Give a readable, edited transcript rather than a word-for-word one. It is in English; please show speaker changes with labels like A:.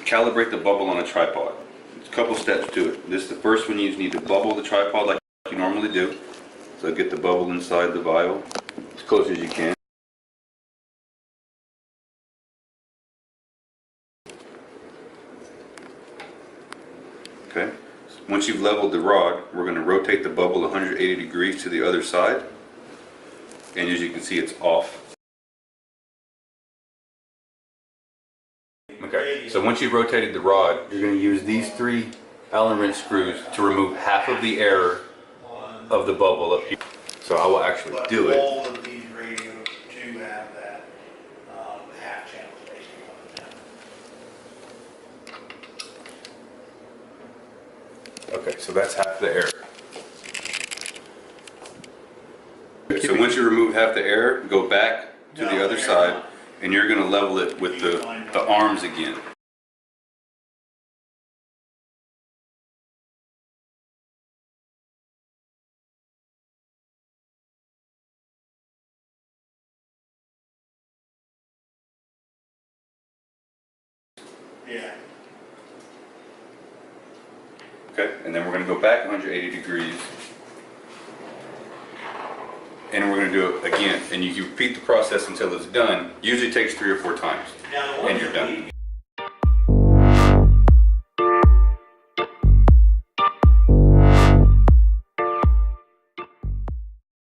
A: calibrate the bubble on a tripod. There's a couple steps to it. This is the first one. You need to bubble the tripod like you normally do. So get the bubble inside the vial as close as you can. Okay. Once you've leveled the rod, we're going to rotate the bubble 180 degrees to the other side. And as you can see, it's off. Okay, so once you've rotated the rod, you're going to use these 3 Allen wrench screws to remove half of the air of the bubble up here. So I will actually do it.
B: All of these radios do have that half channel spacing on them.
A: Okay, so that's half the air. So once you remove half the air, go back to the other side, and you're going to level it with the arms again.
B: Yeah.
A: Okay, and then we're going to go back 180 degrees. And we're going to do it again. And you repeat the process until it's done. Usually takes 3 or 4 times. And you're done.